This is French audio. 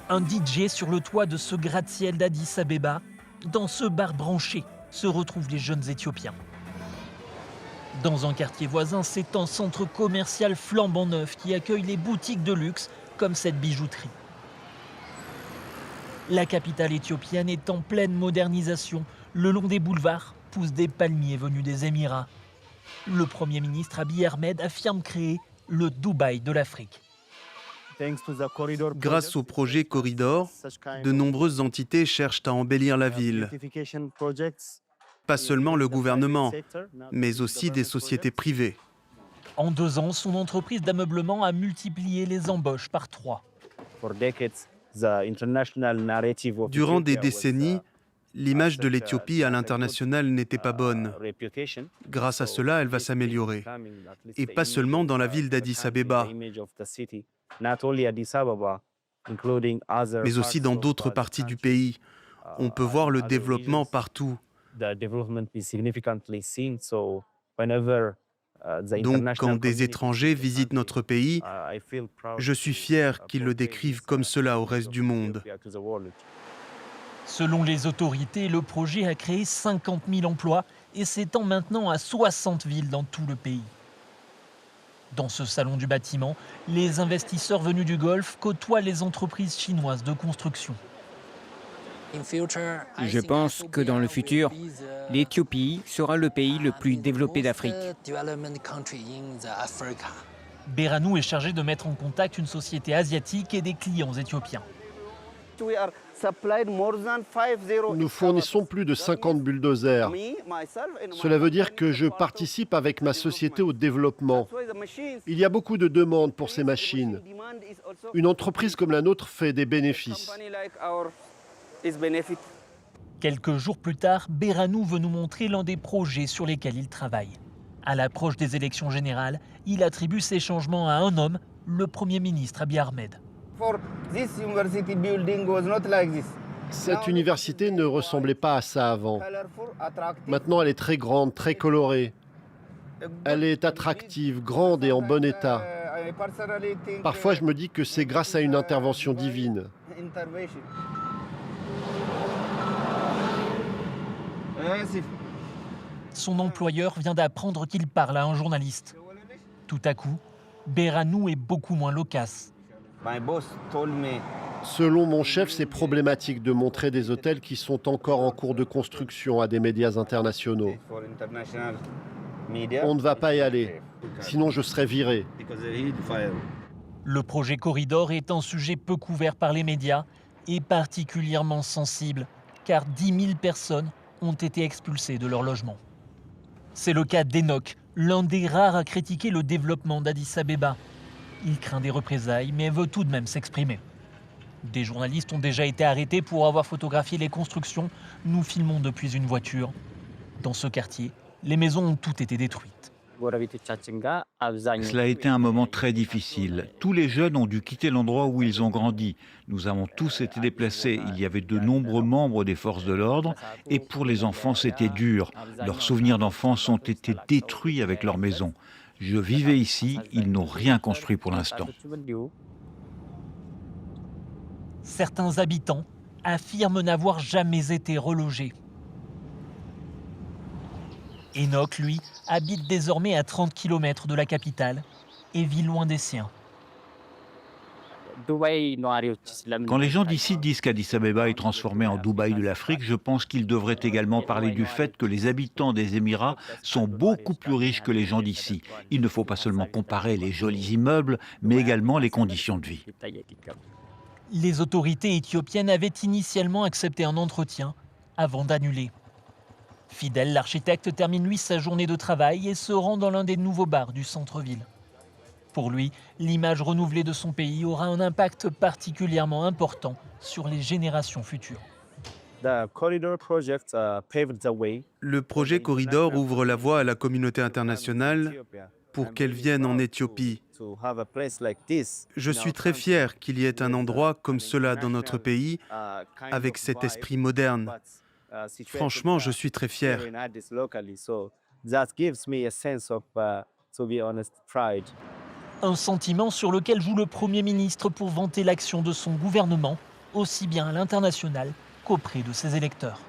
Un DJ sur le toit de ce gratte-ciel d'Addis Abeba. Dans ce bar branché se retrouvent les jeunes Éthiopiens. Dans un quartier voisin, c'est un centre commercial flambant neuf qui accueille les boutiques de luxe comme cette bijouterie. La capitale éthiopienne est en pleine modernisation. Le long des boulevards poussent des palmiers venus des Émirats. Le Premier ministre Abiy Ahmed affirme créer le Dubaï de l'Afrique. Grâce au projet Corridor, de nombreuses entités cherchent à embellir la ville. Pas seulement le gouvernement, mais aussi des sociétés privées. En 2 ans, son entreprise d'ameublement a multiplié les embauches par 3. Durant des décennies, l'image de l'Éthiopie à l'international n'était pas bonne. Grâce à cela, elle va s'améliorer. Et pas seulement dans la ville d'Addis Abeba, mais aussi dans d'autres parties du pays. On peut voir le développement partout. Donc, quand des étrangers visitent notre pays, je suis fier qu'ils le décrivent comme cela au reste du monde. Selon les autorités, le projet a créé 50 000 emplois et s'étend maintenant à 60 villes dans tout le pays. Dans ce salon du bâtiment, les investisseurs venus du Golfe côtoient les entreprises chinoises de construction. Je pense que dans le futur, l'Éthiopie sera le pays le plus développé d'Afrique. Beranou est chargé de mettre en contact une société asiatique et des clients éthiopiens. Nous fournissons plus de 50 bulldozers. Cela veut dire que je participe avec ma société au développement. Il y a beaucoup de demandes pour ces machines. Une entreprise comme la nôtre fait des bénéfices. Quelques jours plus tard, Beranou veut nous montrer l'un des projets sur lesquels il travaille. À l'approche des élections générales, il attribue ces changements à un homme, le Premier ministre Abiy Ahmed. Cette université ne ressemblait pas à ça avant. Maintenant, elle est très grande, très colorée. Elle est attractive, grande et en bon état. Parfois, je me dis que c'est grâce à une intervention divine. Son employeur vient d'apprendre qu'il parle à un journaliste. Tout à coup, Beranou est beaucoup moins loquace. Selon mon chef, c'est problématique de montrer des hôtels qui sont encore en cours de construction à des médias internationaux. On ne va pas y aller, sinon je serai viré. Le projet Corridor est un sujet peu couvert par les médias et particulièrement sensible, car 10 000 personnes ont été expulsées de leur logement. C'est le cas d'Enoch, l'un des rares à critiquer le développement d'Addis Abeba. Il craint des représailles, mais veut tout de même s'exprimer. Des journalistes ont déjà été arrêtés pour avoir photographié les constructions. Nous filmons depuis une voiture. Dans ce quartier, les maisons ont toutes été détruites. Cela a été un moment très difficile. Tous les jeunes ont dû quitter l'endroit où ils ont grandi. Nous avons tous été déplacés. Il y avait de nombreux membres des forces de l'ordre. Et pour les enfants, c'était dur. Leurs souvenirs d'enfance ont été détruits avec leur maison. Je vivais ici. Ils n'ont rien construit pour l'instant. Certains habitants affirment n'avoir jamais été relogés. Enoch, lui, habite désormais à 30 km de la capitale et vit loin des siens. Quand les gens d'ici disent qu'Addis Abeba est transformé en Dubaï de l'Afrique, je pense qu'ils devraient également parler du fait que les habitants des Émirats sont beaucoup plus riches que les gens d'ici. Il ne faut pas seulement comparer les jolis immeubles, mais également les conditions de vie. Les autorités éthiopiennes avaient initialement accepté un entretien avant d'annuler. Fidèle, l'architecte termine lui sa journée de travail et se rend dans l'un des nouveaux bars du centre-ville. Pour lui, l'image renouvelée de son pays aura un impact particulièrement important sur les générations futures. Le projet Corridor ouvre la voie à la communauté internationale pour qu'elle vienne en Éthiopie. Je suis très fier qu'il y ait un endroit comme cela dans notre pays, avec cet esprit moderne. Franchement, je suis très fier. Un sentiment sur lequel joue le Premier ministre pour vanter l'action de son gouvernement aussi bien à l'international qu'auprès de ses électeurs.